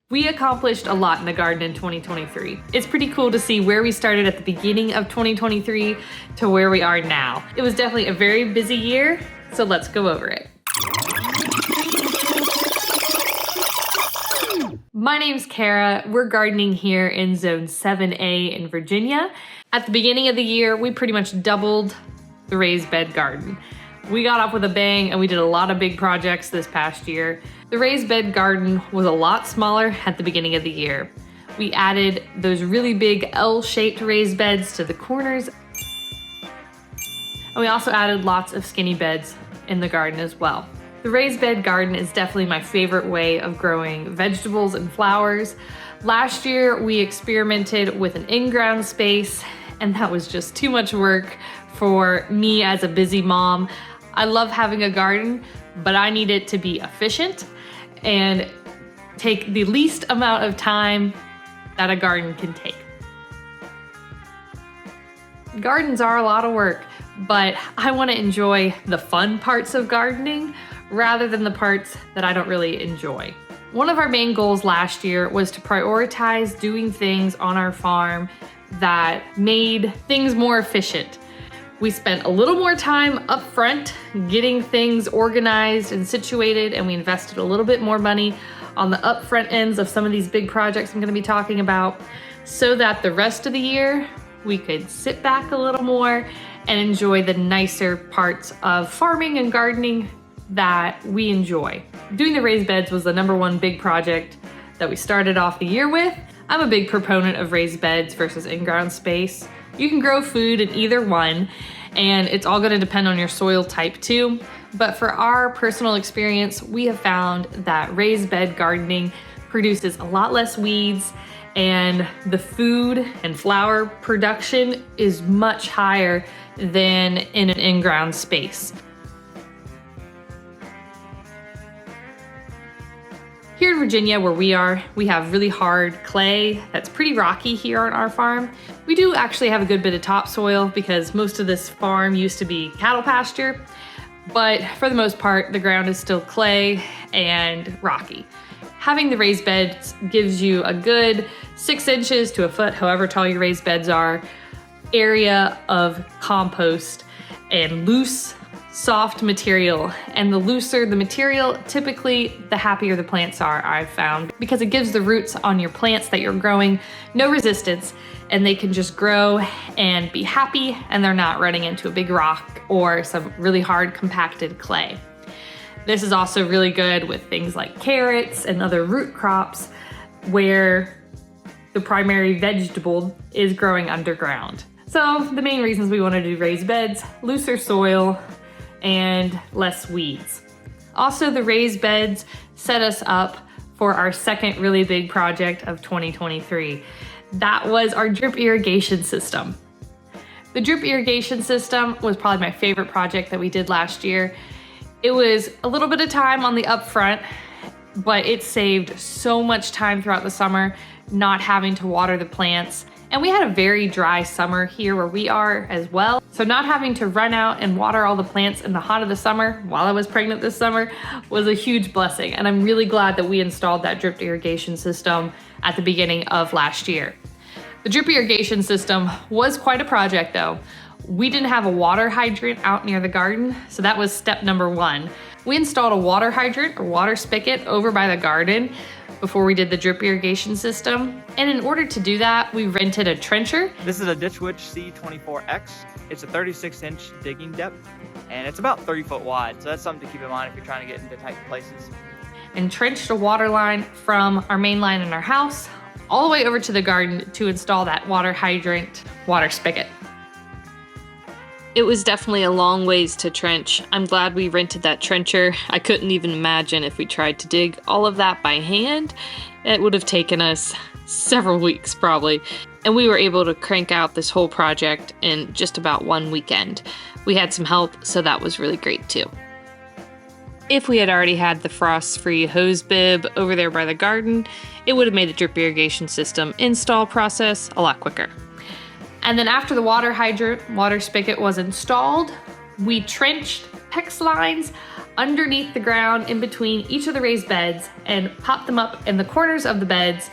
We accomplished a lot in the garden in 2023. It's pretty cool to see where we started at the beginning of 2023 to where we are now. It was definitely a very busy year, so let's go over it. My name's Kara. We're gardening here in Zone 7A in Virginia. At the beginning of the year, we pretty much doubled the raised bed garden. We got off with a bang and we did a lot of big projects this past year. The raised bed garden was a lot smaller at the beginning of the year. We added those really big L-shaped raised beds to the corners. And we also added lots of skinny beds in the garden as well. The raised bed garden is definitely my favorite way of growing vegetables and flowers. Last year, we experimented with an in-ground space, and that was just too much work for me as a busy mom. I love having a garden, but I need it to be efficient and take the least amount of time that a garden can take. Gardens are a lot of work, but I want to enjoy the fun parts of gardening rather than the parts that I don't really enjoy. One of our main goals last year was to prioritize doing things on our farm that made things more efficient. We spent a little more time up front getting things organized and situated, and we invested a little bit more money on the upfront ends of some of these big projects I'm going to be talking about, so that the rest of the year we could sit back a little more and enjoy the nicer parts of farming and gardening that we enjoy. Doing the raised beds was the #1 big project that we started off the year with. I'm a big proponent of raised beds versus in-ground space. You can grow food in either one, and it's all gonna depend on your soil type too. But for our personal experience, we have found that raised bed gardening produces a lot less weeds, and the food and flower production is much higher than in an in-ground space. Here in Virginia, where we are, we have really hard clay that's pretty rocky here on our farm. We do actually have a good bit of topsoil because most of this farm used to be cattle pasture, but for the most part, the ground is still clay and rocky. Having the raised beds gives you a good 6 inches to a foot, however tall your raised beds are, area of compost and loose, soft material. And the looser the material, typically the happier the plants are, I've found, because it gives the roots on your plants that you're growing no resistance, and they can just grow and be happy, and they're not running into a big rock or some really hard compacted clay. This is also really good with things like carrots and other root crops where the primary vegetable is growing underground. So the main reasons we want to do raised beds: looser soil and less weeds. Also, the raised beds set us up for our second really big project of 2023. That was our drip irrigation system. The drip irrigation system was probably my favorite project that we did last year. It was a little bit of time on the upfront, but it saved so much time throughout the summer not having to water the plants. And we had a very dry summer here where we are as well. So not having to run out and water all the plants in the hot of the summer while I was pregnant this summer was a huge blessing. And I'm really glad that we installed that drip irrigation system at the beginning of last year. The drip irrigation system was quite a project though. We didn't have a water hydrant out near the garden, so that was step #1. We installed a water hydrant or water spigot over by the garden before we did the drip irrigation system. And in order to do that, we rented a trencher. This is a Ditch Witch C24X. It's a 36-inch digging depth, and it's about 30 foot wide. So that's something to keep in mind if you're trying to get into tight places. And trenched a water line from our main line in our house all the way over to the garden to install that water hydrant water spigot. It was definitely a long ways to trench. I'm glad we rented that trencher. I couldn't even imagine if we tried to dig all of that by hand. It would have taken us several weeks probably. And we were able to crank out this whole project in just about one weekend. We had some help, so that was really great too. If we had already had the frost-free hose bib over there by the garden, it would have made the drip irrigation system install process a lot quicker. And then after the water hydrant, water spigot was installed, we trenched PEX lines underneath the ground in between each of the raised beds and pop them up in the corners of the beds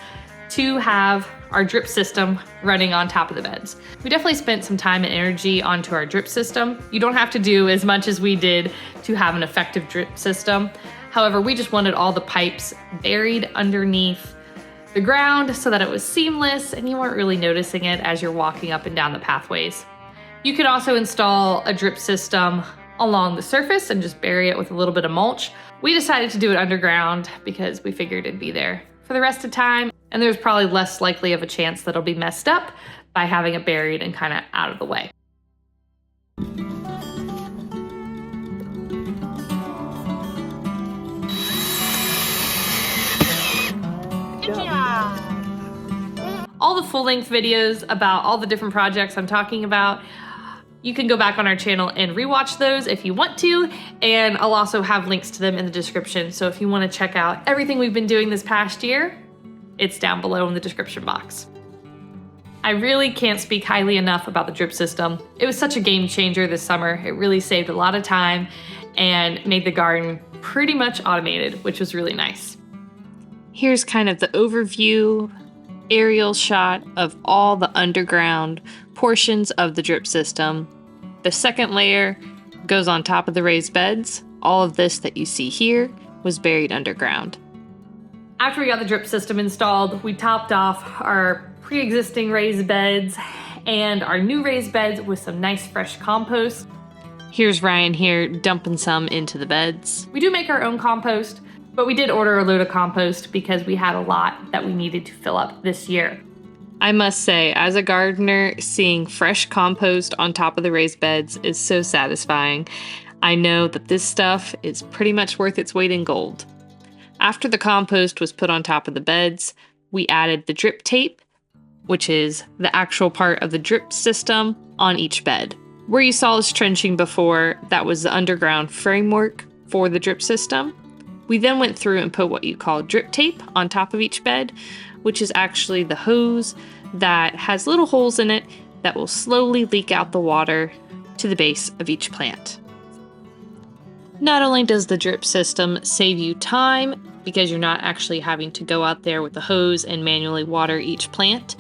to have our drip system running on top of the beds. We definitely spent some time and energy onto our drip system. You don't have to do as much as we did to have an effective drip system. However, we just wanted all the pipes buried underneath the ground so that it was seamless and you weren't really noticing it as you're walking up and down the pathways. You could also install a drip system along the surface and just bury it with a little bit of mulch. We decided to do it underground because we figured it'd be there for the rest of the time, and there's probably less likely of a chance that it'll be messed up by having it buried and kind of out of the way. All the full-length videos about all the different projects I'm talking about, you can go back on our channel and rewatch those if you want to, and I'll also have links to them in the description. So if you want to check out everything we've been doing this past year, it's down below in the description box. I really can't speak highly enough about the drip system. It was such a game changer this summer. It really saved a lot of time and made the garden pretty much automated, which was really nice. Here's kind of the overview aerial shot of all the underground portions of the drip system. The second layer goes on top of the raised beds. All of this that you see here was buried underground. After we got the drip system installed, we topped off our pre-existing raised beds and our new raised beds with some nice fresh compost. Here's Ryan here dumping some into the beds. We do make our own compost, but we did order a load of compost because we had a lot that we needed to fill up this year. I must say, as a gardener, seeing fresh compost on top of the raised beds is so satisfying. I know that this stuff is pretty much worth its weight in gold. After the compost was put on top of the beds, we added the drip tape, which is the actual part of the drip system on each bed. Where you saw us trenching before, that was the underground framework for the drip system. We then went through and put what you call drip tape on top of each bed, which is actually the hose that has little holes in it that will slowly leak out the water to the base of each plant. Not only does the drip system save you time because you're not actually having to go out there with the hose and manually water each plant,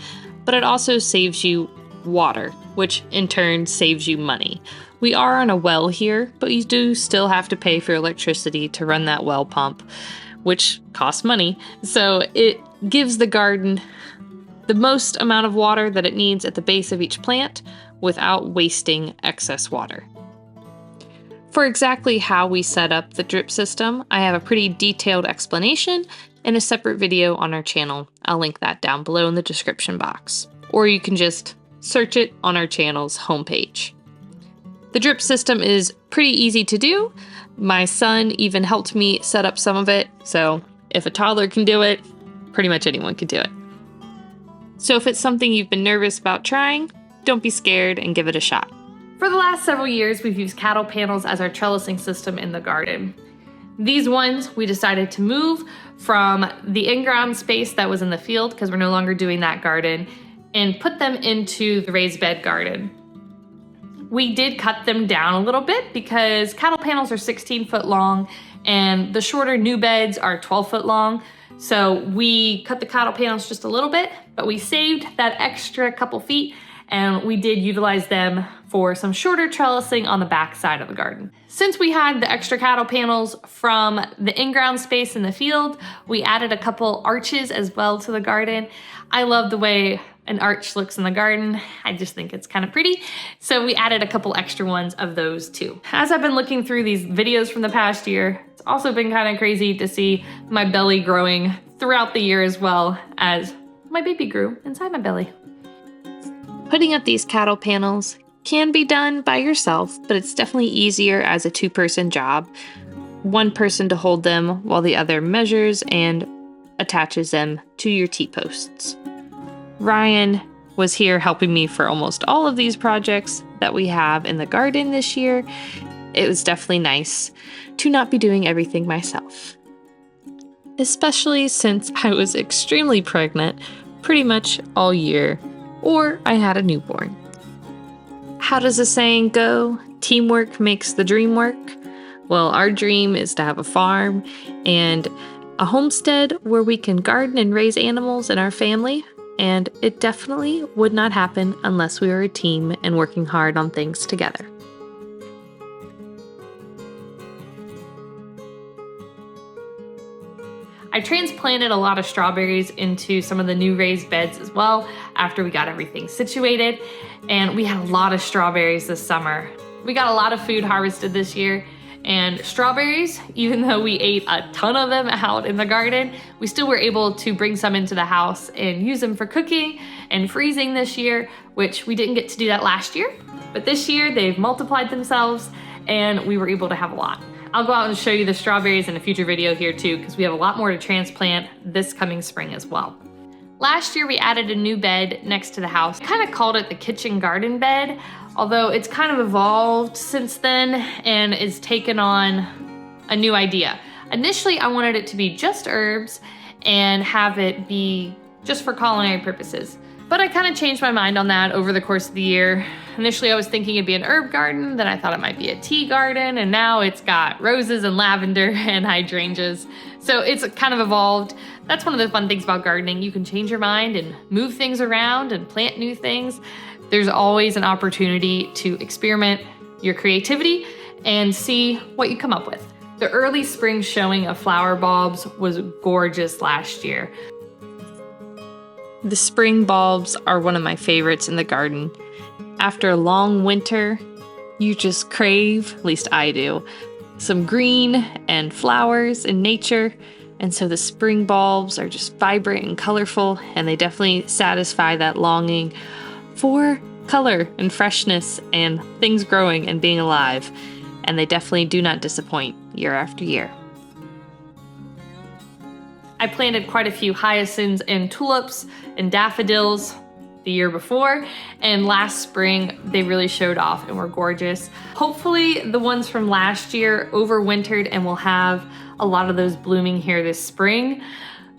but it also saves you water, which in turn saves you money. We are on a well here, but you do still have to pay for electricity to run that well pump, which costs money. So it gives the garden the most amount of water that it needs at the base of each plant without wasting excess water. For exactly how we set up the drip system, I have a pretty detailed explanation in a separate video on our channel. I'll link that down below in the description box, or you can just search it on our channel's homepage. The drip system is pretty easy to do. My son even helped me set up some of it, so if a toddler can do it, pretty much anyone can do it. So if it's something you've been nervous about trying, don't be scared and give it a shot. For the last several years, we've used cattle panels as our trellising system in the garden. These ones we decided to move from the in-ground space that was in the field, because we're no longer doing that garden, and put them into the raised bed garden. We did cut them down a little bit because cattle panels are 16 foot long and the shorter new beds are 12 foot long. So we cut the cattle panels just a little bit, but we saved that extra couple feet and we did utilize them for some shorter trellising on the back side of the garden. Since we had the extra cattle panels from the in-ground space in the field, we added a couple arches as well to the garden. I love the way an arch looks in the garden. I just think it's kind of pretty. So we added a couple extra ones of those too. As I've been looking through these videos from the past year, it's also been kind of crazy to see my belly growing throughout the year as well as my baby grew inside my belly. Putting up these cattle panels can be done by yourself, but it's definitely easier as a two-person job. One person to hold them while the other measures and attaches them to your T-posts. Ryan was here helping me for almost all of these projects that we have in the garden this year. It was definitely nice to not be doing everything myself, especially since I was extremely pregnant pretty much all year, or I had a newborn. How does the saying go? Teamwork makes the dream work. Well, our dream is to have a farm and a homestead where we can garden and raise animals in our family, and it definitely would not happen unless we were a team and working hard on things together. I transplanted a lot of strawberries into some of the new raised beds as well after we got everything situated, and we had a lot of strawberries this summer. We got a lot of food harvested this year, and strawberries, even though we ate a ton of them out in the garden, we still were able to bring some into the house and use them for cooking and freezing this year, which we didn't get to do that last year. But this year they've multiplied themselves and we were able to have a lot. I'll go out and show you the strawberries in a future video here too, because we have a lot more to transplant this coming spring as well. Last year we added a new bed next to the house. I kind of called it the kitchen garden bed, although it's kind of evolved since then and is taken on a new idea. Initially, I wanted it to be just herbs and have it be just for culinary purposes. But I kind of changed my mind on that over the course of the year. Initially, I was thinking it'd be an herb garden, then I thought it might be a tea garden, and now it's got roses and lavender and hydrangeas. So it's kind of evolved. That's one of the fun things about gardening. You can change your mind and move things around and plant new things. There's always an opportunity to experiment your creativity and see what you come up with. The early spring showing of flower bulbs was gorgeous last year. The spring bulbs are one of my favorites in the garden. After a long winter, you just crave, at least I do, some green and flowers in nature. And so the spring bulbs are just vibrant and colorful, and they definitely satisfy that longing for color and freshness and things growing and being alive. And they definitely do not disappoint year after year. I planted quite a few hyacinths and tulips and daffodils the year before, and last spring they really showed off and were gorgeous. Hopefully the ones from last year overwintered and we'll have a lot of those blooming here this spring.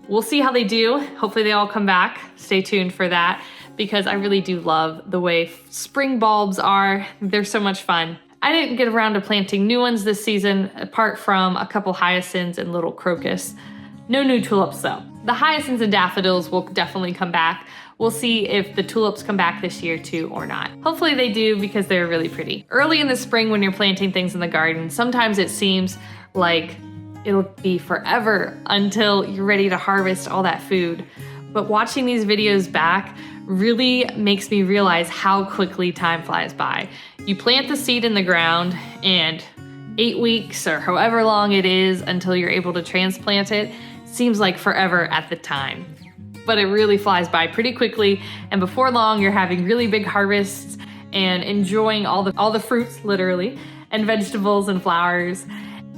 We'll see how they do. Hopefully they all come back. Stay tuned for that, because I really do love the way spring bulbs are. They're so much fun. I didn't get around to planting new ones this season, apart from a couple hyacinths and little crocus. No new tulips though. The hyacinths and daffodils will definitely come back. We'll see if the tulips come back this year too or not. Hopefully they do, because they're really pretty. Early in the spring when you're planting things in the garden, sometimes it seems like it'll be forever until you're ready to harvest all that food. But watching these videos back really makes me realize how quickly time flies by. You plant the seed in the ground, and 8 weeks or however long it is until you're able to transplant it seems like forever at the time. But it really flies by pretty quickly, and before long you're having really big harvests and enjoying all the fruits, literally, and vegetables and flowers.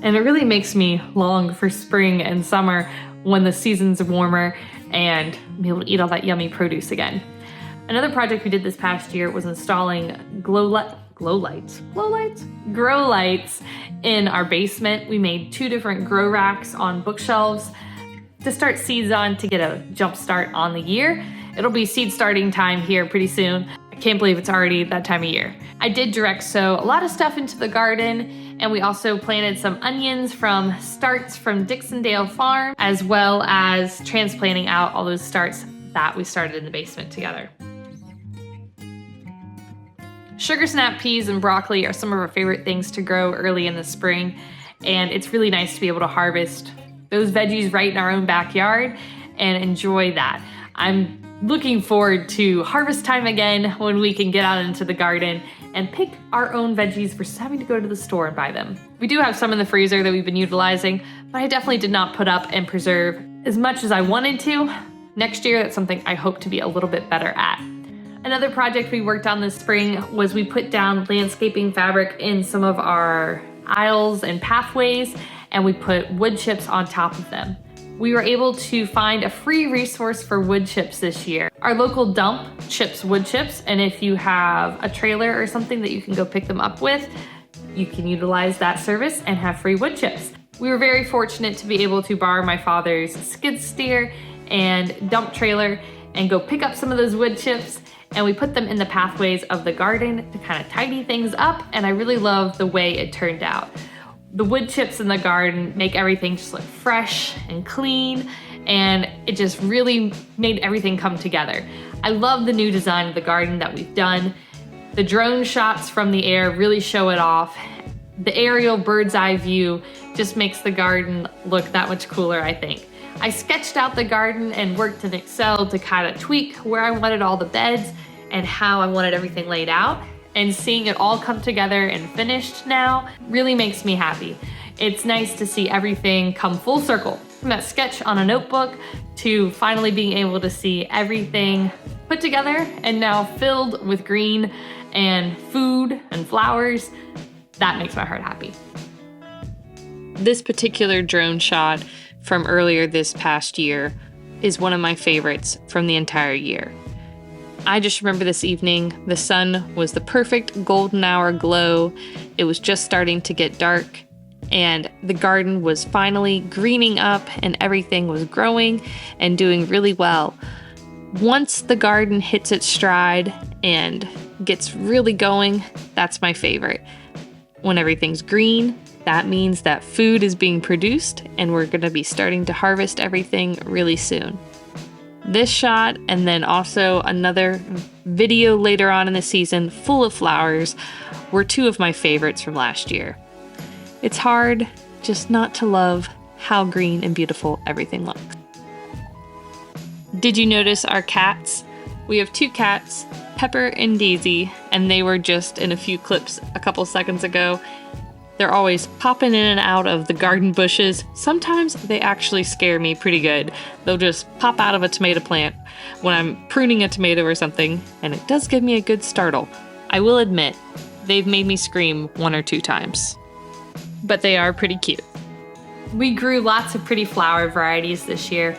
And it really makes me long for spring and summer when the season's warmer and be able to eat all that yummy produce again. Another project we did this past year was installing grow lights in our basement. We made 2 different grow racks on bookshelves to start seeds on to get a jump start on the year. It'll be seed starting time here pretty soon. I can't believe it's already that time of year. I did direct sow a lot of stuff into the garden, and we also planted some onions from starts from Dixondale Farm, as well as transplanting out all those starts that we started in the basement together. Sugar snap peas and broccoli are some of our favorite things to grow early in the spring, and it's really nice to be able to harvest those veggies right in our own backyard and enjoy that. I'm looking forward to harvest time again, when we can get out into the garden and pick our own veggies versus having to go to the store and buy them. We do have some in the freezer that we've been utilizing, but I definitely did not put up and preserve as much as I wanted to. Next year, that's something I hope to be a little bit better at. Another project we worked on this spring was we put down landscaping fabric in some of our aisles and pathways, and we put wood chips on top of them. We were able to find a free resource for wood chips this year. Our local dump chips wood chips, and if you have a trailer or something that you can go pick them up with, you can utilize that service and have free wood chips. We were very fortunate to be able to borrow my father's skid steer and dump trailer and go pick up some of those wood chips, and we put them in the pathways of the garden to kind of tidy things up, and I really love the way it turned out. The wood chips in the garden make everything just look fresh and clean, and it just really made everything come together. I love the new design of the garden that we've done. The drone shots from the air really show it off. The aerial bird's eye view just makes the garden look that much cooler, I think. I sketched out the garden and worked in Excel to kind of tweak where I wanted all the beds and how I wanted everything laid out. And seeing it all come together and finished now really makes me happy. It's nice to see everything come full circle. From that sketch on a notebook to finally being able to see everything put together and now filled with green and food and flowers. That makes my heart happy. This particular drone shot from earlier this past year is one of my favorites from the entire year. I just remember this evening, the sun was the perfect golden hour glow. It was just starting to get dark, and the garden was finally greening up and everything was growing and doing really well. Once the garden hits its stride and gets really going, that's my favorite. When everything's green, that means that food is being produced and we're going to be starting to harvest everything really soon. This shot and then also another video later on in the season full of flowers were two of my favorites from last year. It's hard just not to love how green and beautiful everything looks. Did you notice our cats? We have two cats, Pepper and Daisy, and they were just in a few clips a couple seconds ago. They're always popping in and out of the garden bushes. Sometimes they actually scare me pretty good. They'll just pop out of a tomato plant when I'm pruning a tomato or something, and it does give me a good startle. I will admit, they've made me scream 1 or 2 times. But they are pretty cute. We grew lots of pretty flower varieties this year.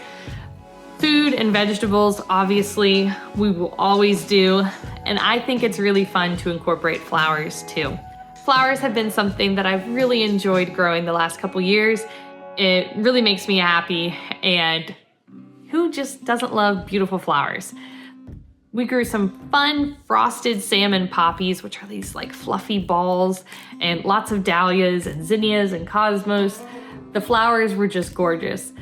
Food and vegetables, obviously, we will always do, and I think it's really fun to incorporate flowers too. Flowers have been something that I've really enjoyed growing the last couple years. It really makes me happy, and who just doesn't love beautiful flowers? We grew some fun frosted salmon poppies, which are these like fluffy balls, and lots of dahlias and zinnias and cosmos. The flowers were just gorgeous.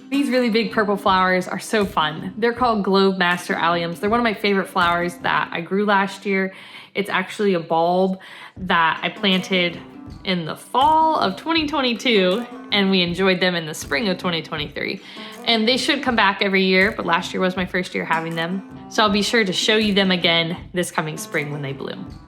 These really big purple flowers are so fun. They're called Globe Master Alliums. They're one of my favorite flowers that I grew last year. It's actually a bulb that I planted in the fall of 2022, and we enjoyed them in the spring of 2023. And they should come back every year, but last year was my first year having them. So I'll be sure to show you them again this coming spring when they bloom.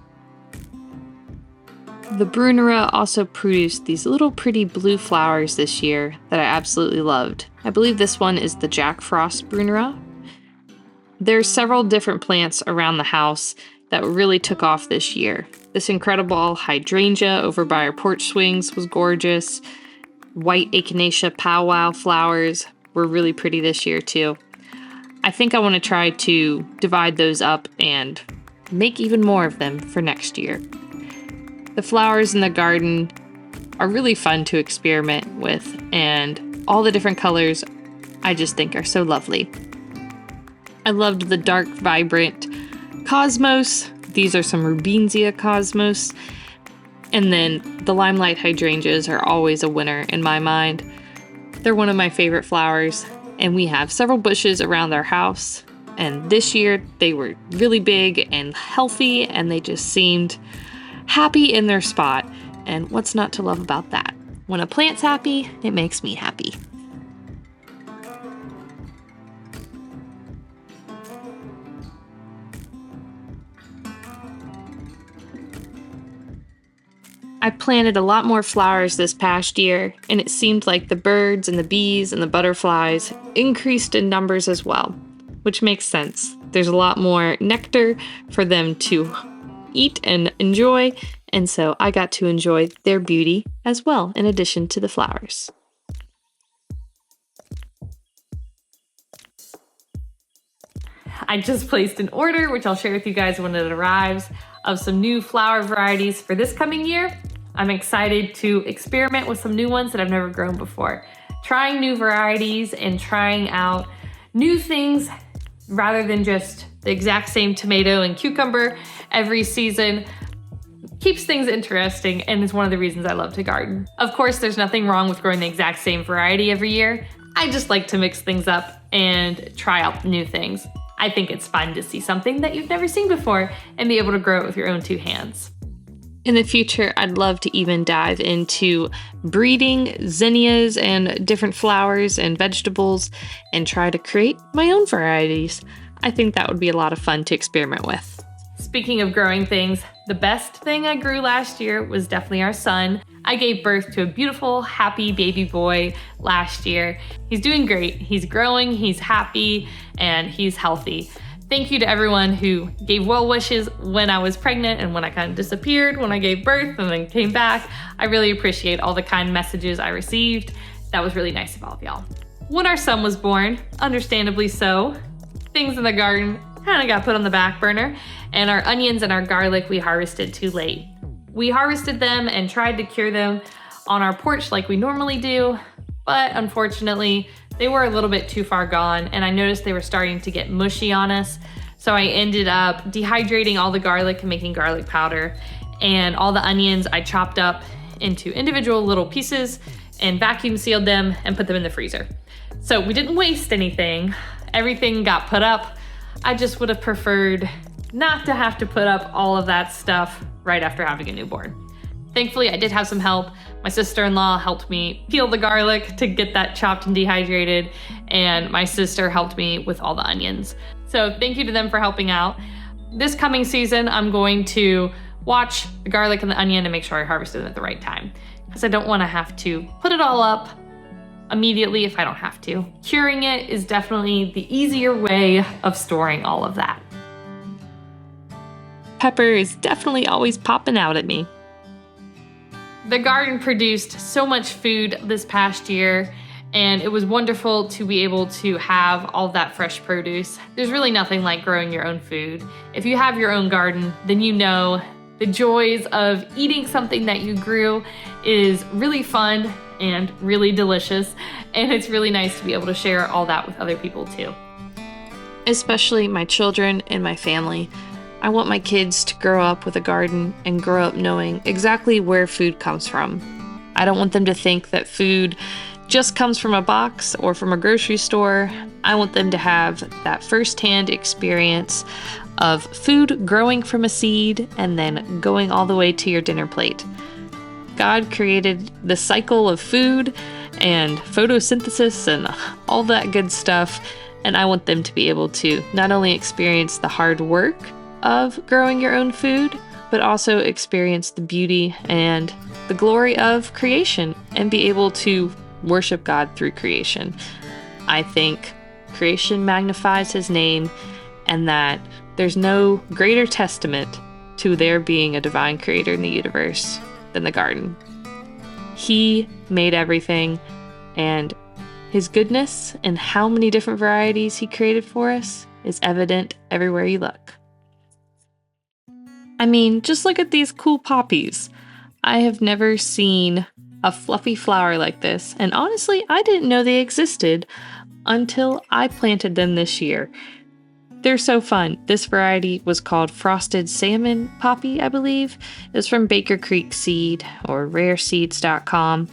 The Brunera also produced these little pretty blue flowers this year that I absolutely loved. I believe this one is the Jack Frost Brunera. There's several different plants around the house that really took off this year. This incredible hydrangea over by our porch swings was gorgeous. White echinacea powwow flowers were really pretty this year too. I think I want to try to divide those up and make even more of them for next year. The flowers in the garden are really fun to experiment with, and all the different colors I just think are so lovely. I loved the dark, vibrant cosmos. These are some Rubensia cosmos. And then the limelight hydrangeas are always a winner in my mind. They're one of my favorite flowers, and we have several bushes around our house. And this year they were really big and healthy, and they just seemed happy in their spot. And what's not to love about that? When a plant's happy, it makes me happy. I planted a lot more flowers this past year, and it seemed like the birds and the bees and the butterflies increased in numbers as well, which makes sense. There's a lot more nectar for them to eat and enjoy, and so I got to enjoy their beauty as well, in addition to the flowers. I just placed an order, which I'll share with you guys when it arrives, of some new flower varieties for this coming year. I'm excited to experiment with some new ones that I've never grown before. Trying new varieties and trying out new things rather than just the exact same tomato and cucumber every season keeps things interesting and is one of the reasons I love to garden. Of course, there's nothing wrong with growing the exact same variety every year. I just like to mix things up and try out new things. I think it's fun to see something that you've never seen before and be able to grow it with your own two hands. In the future, I'd love to even dive into breeding zinnias and different flowers and vegetables and try to create my own varieties. I think that would be a lot of fun to experiment with. Speaking of growing things, the best thing I grew last year was definitely our son. I gave birth to a beautiful, happy baby boy last year. He's doing great. He's growing, he's happy, and he's healthy. Thank you to everyone who gave well wishes when I was pregnant and when I kind of disappeared when I gave birth and then came back. I really appreciate all the kind messages I received. That was really nice of all of y'all. When our son was born, understandably so, things in the garden kind of got put on the back burner, and our onions and our garlic we harvested too late. We harvested them and tried to cure them on our porch like we normally do, but unfortunately, they were a little bit too far gone, and I noticed they were starting to get mushy on us. So I ended up dehydrating all the garlic and making garlic powder, and all the onions I chopped up into individual little pieces and vacuum sealed them and put them in the freezer. So we didn't waste anything. Everything got put up. I just would have preferred not to have to put up all of that stuff right after having a newborn. Thankfully, I did have some help. My sister-in-law helped me peel the garlic to get that chopped and dehydrated, and my sister helped me with all the onions. So thank you to them for helping out. This coming season, I'm going to watch the garlic and the onion and make sure I harvested them at the right time, because I don't want to have to put it all up immediately if I don't have to. Curing it is definitely the easier way of storing all of that. Pepper is definitely always popping out at me. The garden produced so much food this past year, and it was wonderful to be able to have all that fresh produce. There's really nothing like growing your own food. If you have your own garden, then you know the joys of eating something that you grew is really fun and really delicious, and it's really nice to be able to share all that with other people too. Especially my children and my family. I want my kids to grow up with a garden and grow up knowing exactly where food comes from. I don't want them to think that food just comes from a box or from a grocery store. I want them to have that firsthand experience of food growing from a seed and then going all the way to your dinner plate. God created the cycle of food and photosynthesis and all that good stuff, and I want them to be able to not only experience the hard work of growing your own food, but also experience the beauty and the glory of creation and be able to worship God through creation. I think creation magnifies His name, and that there's no greater testament to there being a divine creator in the universe than the garden. He made everything, and His goodness and how many different varieties He created for us is evident everywhere you look. I mean, just look at these cool poppies. I have never seen a fluffy flower like this, and honestly, I didn't know they existed until I planted them this year. They're so fun. This variety was called Frosted Salmon Poppy, I believe. It was from Baker Creek Seed or rareseeds.com.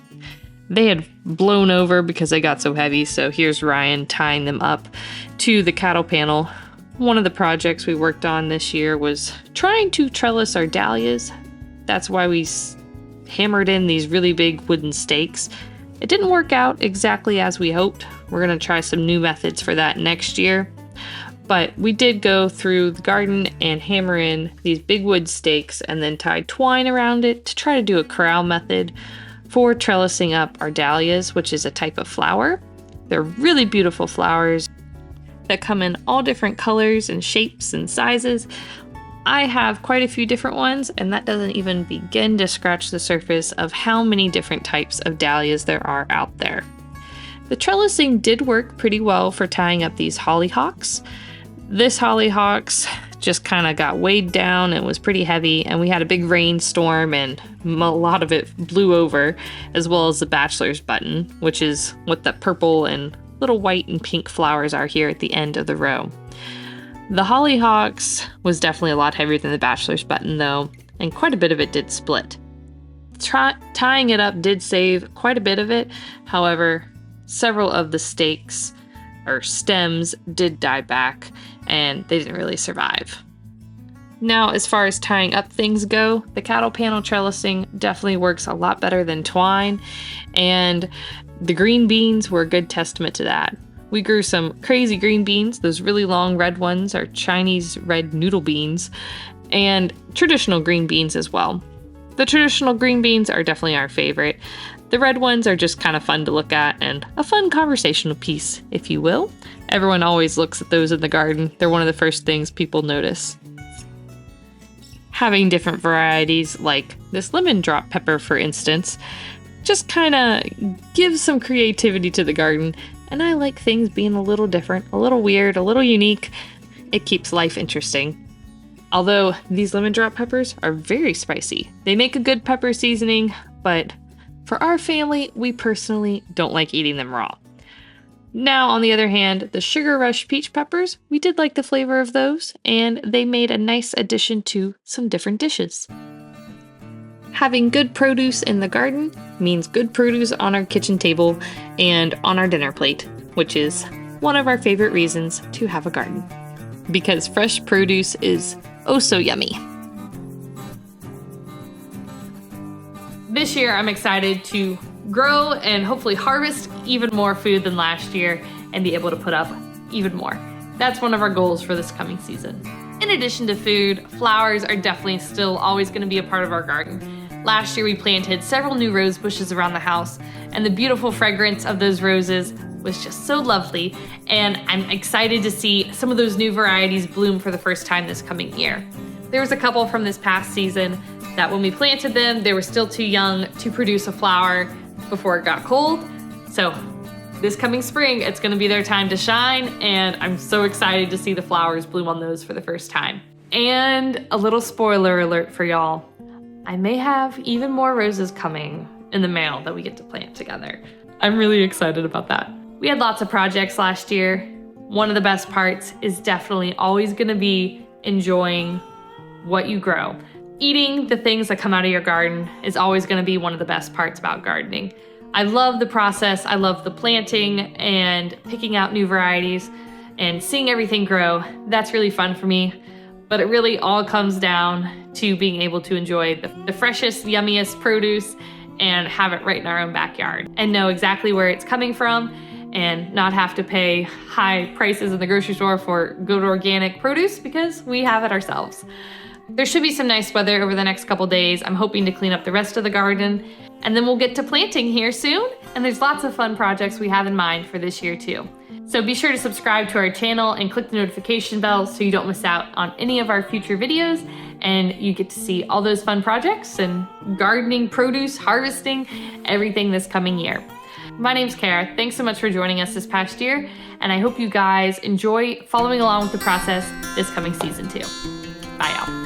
They had blown over because they got so heavy, so here's Ryan tying them up to the cattle panel. One of the projects we worked on this year was trying to trellis our dahlias. That's why we hammered in these really big wooden stakes. It didn't work out exactly as we hoped. We're going to try some new methods for that next year. But we did go through the garden and hammer in these big wood stakes and then tie twine around it to try to do a corral method for trellising up our dahlias, which is a type of flower. They're really beautiful flowers that come in all different colors and shapes and sizes. I have quite a few different ones, and that doesn't even begin to scratch the surface of how many different types of dahlias there are out there. The trellising did work pretty well for tying up these hollyhocks. This hollyhocks just kind of got weighed down and was pretty heavy, and we had a big rainstorm and a lot of it blew over, as well as the bachelor's button, which is what the purple and little white and pink flowers are here at the end of the row. The hollyhocks was definitely a lot heavier than the bachelor's button though, and quite a bit of it did split. Tying it up did save quite a bit of it. However, several of the stakes or stems did die back and they didn't really survive. Now, as far as tying up things go, the cattle panel trellising definitely works a lot better than twine, and the green beans were a good testament to that. We grew some crazy green beans. Those really long red ones are Chinese red noodle beans, and traditional green beans as well. The traditional green beans are definitely our favorite. The red ones are just kind of fun to look at and a fun conversational piece, if you will. Everyone always looks at those in the garden. They're one of the first things people notice. Having different varieties like this lemon drop pepper, for instance, just kind of gives some creativity to the garden, and I like things being a little different, a little weird, a little unique. It keeps life interesting. Although these lemon drop peppers are very spicy. They make a good pepper seasoning, but for our family, we personally don't like eating them raw. Now, on the other hand, the Sugar Rush peach peppers, we did like the flavor of those, and they made a nice addition to some different dishes. Having good produce in the garden means good produce on our kitchen table and on our dinner plate, which is one of our favorite reasons to have a garden. Because fresh produce is oh so yummy. This year, I'm excited to grow and hopefully harvest even more food than last year and be able to put up even more. That's one of our goals for this coming season. In addition to food, flowers are definitely still always going to be a part of our garden. Last year we planted several new rose bushes around the house, and the beautiful fragrance of those roses was just so lovely, and I'm excited to see some of those new varieties bloom for the first time this coming year. There was a couple from this past season that when we planted them, they were still too young to produce a flower before it got cold. So this coming spring, it's gonna be their time to shine, and I'm so excited to see the flowers bloom on those for the first time. And a little spoiler alert for y'all. I may have even more roses coming in the mail that we get to plant together. I'm really excited about that. We had lots of projects last year. One of the best parts is definitely always gonna be enjoying what you grow. Eating the things that come out of your garden is always going to be one of the best parts about gardening. I love the process. I love the planting and picking out new varieties and seeing everything grow. That's really fun for me. But it really all comes down to being able to enjoy the freshest, yummiest produce and have it right in our own backyard and know exactly where it's coming from and not have to pay high prices in the grocery store for good organic produce because we have it ourselves. There should be some nice weather over the next couple days. I'm hoping to clean up the rest of the garden, and then we'll get to planting here soon. And there's lots of fun projects we have in mind for this year too. So be sure to subscribe to our channel and click the notification bell so you don't miss out on any of our future videos, and you get to see all those fun projects and gardening, produce, harvesting, everything this coming year. My name's Kara. Thanks so much for joining us this past year, and I hope you guys enjoy following along with the process this coming season too. Bye y'all.